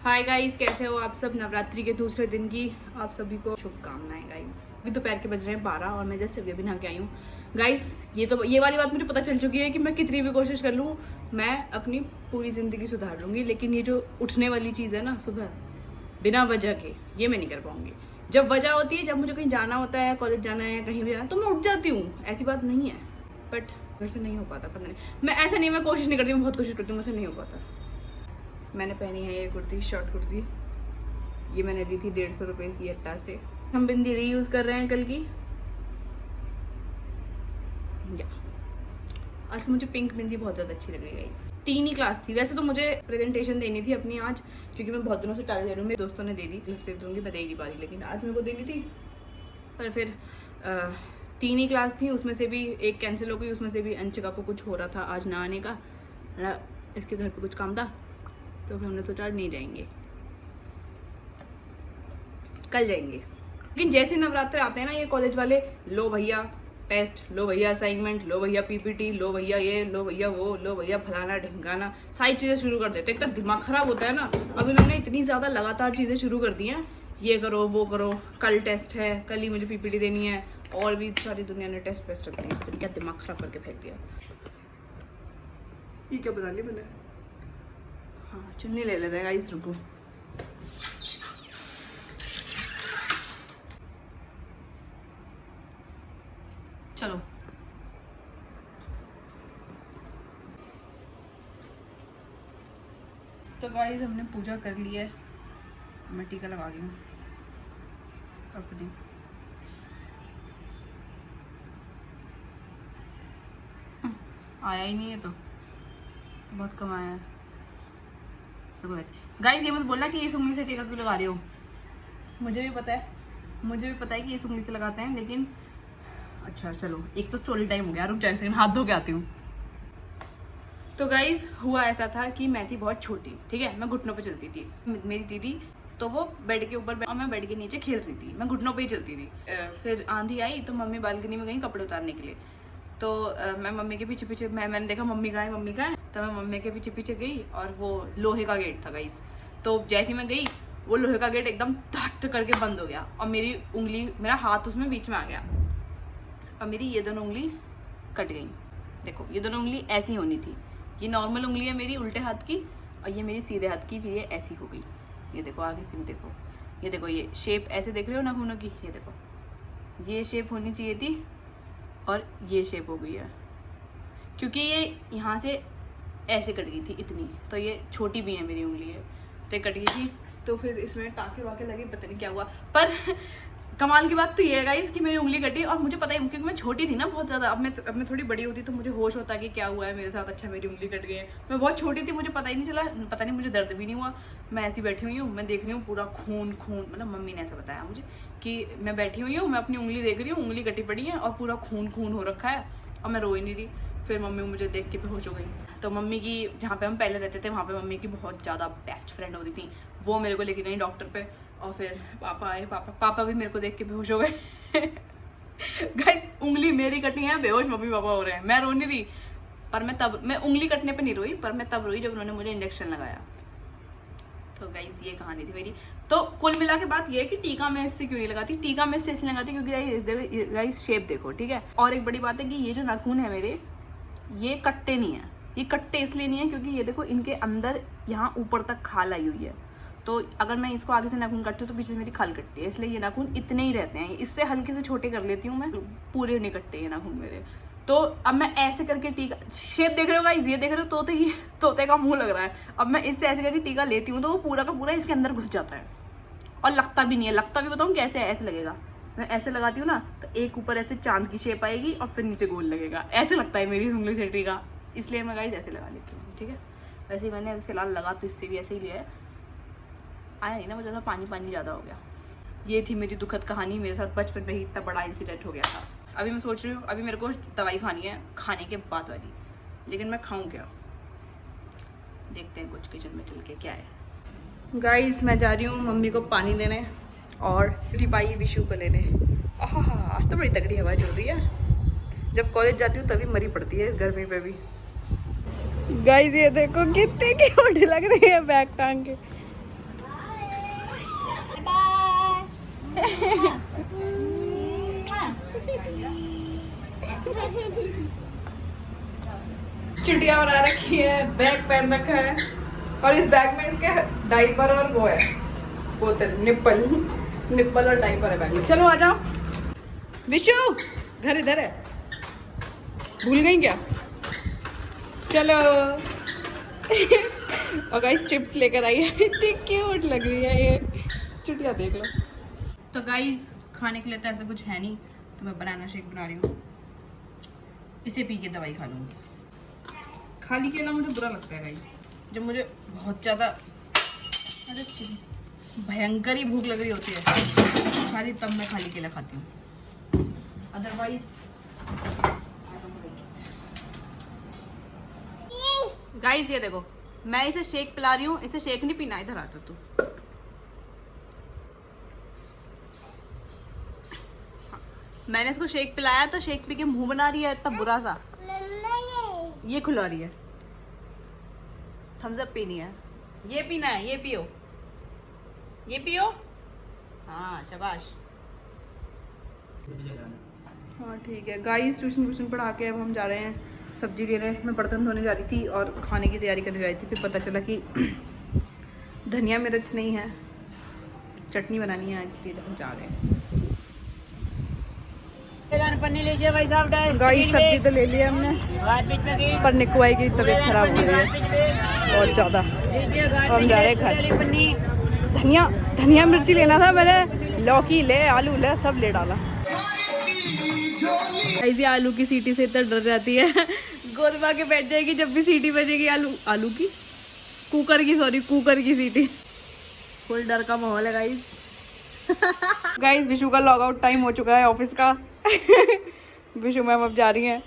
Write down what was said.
Hi guys, कैसे हो आप सब। नवरात्रि के दूसरे दिन की आप सभी को शुभकामनाएं गाइस। अभी दोपहर के बज रहे हैं 12 और मैं जस्ट अभी नहा के आई हूँ गाइस। ये वाली बात मुझे पता चल चुकी है कि मैं कितनी भी कोशिश कर लूँ मैं अपनी पूरी ज़िंदगी सुधार लूँगी, लेकिन ये जो उठने वाली चीज़ है ना सुबह बिना वजह के, ये मैं नहीं कर पाऊँगी। जब वजह होती है, जब मुझे कहीं जाना होता है, कॉलेज जाना है, कहीं भी जाना है, तो मैं उठ जाती हूँ, ऐसी बात नहीं है। बट मेरे से नहीं हो पाता, पता नहीं, मैं ऐसा नहीं, मैं कोशिश नहीं करती, मैं बहुत कोशिश करती हूँ, मुझसे नहीं हो पाता। मैंने पहनी है ये कुर्ती, शॉर्ट कुर्ती। ये मैंने ली थी 150 रुपये की अट्टा से। हम बिंदी रीयूज कर रहे हैं कल की। आज मुझे पिंक बिंदी बहुत ज़्यादा अच्छी लग रही है। 3 ही क्लास थी। वैसे तो मुझे प्रेजेंटेशन देनी थी अपनी आज, क्योंकि मैं बहुत दिनों से टाल दे रही हूँ। मेरे दोस्तों ने दे दी, हफ्ते दूंगी, मैं दे ही नहीं पा रही, लेकिन आज मेरे को देनी थी। पर फिर 3 ही क्लास थी, उसमें से भी एक कैंसिल हो गई। उसमें से भी अंशिका को कुछ हो रहा था आज ना आने का, इसके घर पर कुछ काम था, तो फिर हमने सोचा आज नहीं जाएंगे, कल जाएंगे। लेकिन जैसे नवरात्र आते हैं ना, ये कॉलेज वाले, लो भैया टेस्ट, लो भैया असाइनमेंट, लो भैया पीपीटी, लो भैया ये, लो भैया वो, लो भैया फलाना ढिंगाना, सारी चीज़ें शुरू कर देते हैं। इतना दिमाग खराब होता है ना। अब इन्होंने इतनी ज़्यादा लगातार चीज़ें शुरू कर दी हैं, ये करो वो करो, कल टेस्ट है, कल ही मुझे पीपीटी देनी है, और भी सारी दुनिया ने टेस्ट वेस्ट रख दिया। तो क्या दिमाग खराब करके फेंक दिया। ये क्या बना लिया मैंने। हाँ, चुन्नी ले लेते हैं गाइस, रुको। चलो तो गाइस हमने पूजा कर ली है, मैं टीका लगा रही हूँ अपनी। आया ही नहीं है तो बहुत कम आया है। गाइस ये मत बोलना कि इस उंगली से टीका क्यों लगा रही हो। मुझे भी पता है कि इस उंगली से लगाते हैं, लेकिन अच्छा चलो, एक तो स्टोरी टाइम हो गया। रुक जाए, हाथ धो के आती हूँ। तो गाइज हुआ ऐसा था कि मैं थी बहुत छोटी, ठीक है, मैं घुटनों पे चलती थी। मेरी दीदी तो वो बेड के ऊपर और मैं बेड के नीचे खेल रही थी, मैं घुटनों पे ही चलती थी। फिर आंधी आई तो मम्मी बालकनी में गई कपड़े उतारने के लिए। तो मैं मम्मी के पीछे पीछे, मैंने देखा मम्मी कहाँ है, तो मैं मम्मी के पीछे पीछे गई, और वो लोहे का गेट था गाइज। तो जैसे ही मैं गई, वो लोहे का गेट एकदम धट करके बंद हो गया, और मेरी उंगली, मेरा हाथ उसमें बीच में आ गया, और मेरी ये दोनों उंगली कट गई। देखो, ये दोनों उंगली ऐसी होनी थी। ये नॉर्मल उंगली है मेरी उल्टे हाथ की, और ये मेरी सीधे हाथ की, फिर ये ऐसी हो गई। ये देखो आगे से भी देखो, ये देखो, ये शेप ऐसे देख रहे हो नाखूनों की, ये देखो, ये शेप होनी चाहिए थी, और ये शेप हो गई है, क्योंकि ये यहाँ से ऐसे कट गई थी इतनी, तो ये छोटी भी है मेरी उंगली है, तो ये कट गई थी। तो फिर इसमें टाँके वाके लगे, पता नहीं क्या हुआ। पर कमाल की बात तो ये है गाइस कि मेरी उंगली कटी, और मुझे पता ही, क्योंकि मैं छोटी थी ना बहुत ज़्यादा। अब मैं थोड़ी बड़ी होती तो मुझे होश होता कि क्या हुआ है मेरे साथ। अच्छा, मेरी उंगली कट गई है। मैं बहुत छोटी थी, मुझे पता ही नहीं चला, पता नहीं, मुझे दर्द भी नहीं हुआ। मैं ऐसी बैठी हुई हूँ, मैं देख रही हूँ पूरा खून, मतलब मम्मी ने ऐसा बताया मुझे कि मैं बैठी हुई हूँ, मैं अपनी उंगली देख रही हूँ, उंगली कटी पड़ी है और पूरा खून हो रखा है, और मैं रो ही नहीं रही। फिर मम्मी मुझे देख के बेहोश हो गई। तो मम्मी की, जहाँ पे हम पहले रहते थे, वहाँ पे मम्मी की बहुत ज़्यादा बेस्ट फ्रेंड होती थी, वो मेरे को लेके गई डॉक्टर पे। और फिर पापा आए, पापा भी मेरे को देख के बेहोश हो गए। गाइस उंगली मेरी कटी है, बेहोश मम्मी पापा हो रहे हैं। मैं रो नहीं रही, पर मैं उंगली कटने पे नहीं रोई, पर मैं तब रोई जब उन्होंने मुझे इंजेक्शन लगाया। तो गाइस ये कहानी थी मेरी। तो कुल मिला के बात ये है कि टीका मैं इससे क्यों नहीं लगाती। टीका मैं इससे इसलिए लगाती क्योंकि गाइस शेप देखो, ठीक है। और एक बड़ी बात है कि ये जो नाखून है मेरे, ये कट्टे नहीं है। ये कट्टे इसलिए नहीं है क्योंकि ये देखो, इनके अंदर यहाँ ऊपर तक खाल आई हुई है। तो अगर मैं इसको आगे से नाखून काटती हूँ तो पीछे से मेरी खाल कटती है, इसलिए ये नाखून इतने ही रहते हैं। इससे हल्के से छोटे कर लेती हूँ मैं, पूरे नहीं कटते ये नाखून मेरे। तो अब मैं ऐसे करके टीका, शेप देख रहे हो गाइस, ये देख रहे हो, तोते का मुंह लग रहा है। अब मैं इससे ऐसे करके टीका लेती हूँ तो वो पूरा का पूरा इसके अंदर घुस जाता है, और लगता भी नहीं है। लगता भी बताऊँ कैसे, ऐसे लगेगा। मैं ऐसे लगाती हूँ ना, तो एक ऊपर ऐसे चांद की शेप आएगी, और फिर नीचे गोल लगेगा। ऐसे लगता है मेरी उंगली से टीका, इसलिए मैं गाइस ऐसे लगा लेती हूँ, ठीक है। वैसे ही मैंने फिलहाल लगा तो इससे भी ऐसे ही लिया है, आया नहीं ना, वो ज़्यादा पानी ज़्यादा हो गया। ये थी मेरी दुखद कहानी, मेरे साथ बचपन में ही इतना बड़ा इंसिडेंट हो गया था। अभी मैं सोच रही हूँ, अभी मेरे को दवाई खानी है खाने के बाद वाली, लेकिन मैं खाऊँ क्या, देखते हैं कुछ किचन में चल के क्या है। गाइस मैं जा रही हूँ मम्मी को पानी देने और टिपाई विशु को लेने। आज तो बड़ी तगड़ी हवा चल रही है। जब कॉलेज जाती हूँ तभी मरी पड़ती है इस गर्मी पे भी। गाइस ये देखो कितनी क्यूट लग रही है बैग टांग के। चुटिया बना रखी है, बैग पहन रखा है और इस बैग में इसके डाइपर और वो है बोतल, निप्पल और डाइपर है बैग में। चलो आ जाओ। विशु घर इधर है, भूल गई क्या? चलो। और गाइस चिप्स लेकर आई है, इतनी क्यूट लग रही है ये चुटिया, देख लो। तो गाइस खाने के लिए तो ऐसा कुछ है नहीं, तो मैं बनाना शेक बना रही हूँ, इसे पी के दवाई खा लूँगी। खाली केला मुझे बुरा लगता है गाइस, जब मुझे बहुत ज़्यादा भयंकर ही भूख लग रही होती है खाली, तब मैं खाली केला खाती हूँ, अदरवाइज। गाइस ये देखो, मैं इसे शेक पिला रही हूँ, इसे शेक नहीं पीना, इधर आता तू। मैंने इसको शेक पिलाया तो शेक पी के मुंह बना रही है इतना बुरा सा, ये खुला रही है। थम्स अप पीनी है, ये पीना है, ये पियो, ये पियो। हाँ शाबाश। हाँ ठीक है गाइस, ट्यूशन पढ़ा के अब हम जा रहे हैं सब्जी लेने। मैं बर्तन धोने जा रही थी और खाने की तैयारी करने जा रही थी, फिर पता चला कि धनिया मिर्च नहीं है, चटनी बनानी है, इसलिए हम जा रहे हैं। गाइस सब्जी तो ले लिया हमने, पर निक्कू आई की तबीयत खराब हो रही है बहुत ज़्यादा, हम जा रहे हैं घर। धनिया मिर्ची लेना था मैंने, लौकी ले, आलू ले, सब ले डाला। ऐसी आलू की सीटी से इतना डर जाती है, गोदमा के बैठ जाएगी जब भी सीटी बजेगी। आलू की कुकर की सीटी। फुल डर का माहौल है गाइस। गाइस विशु का लॉग आउट टाइम हो चुका है ऑफिस का। विशु मैम अब जा रही हैं।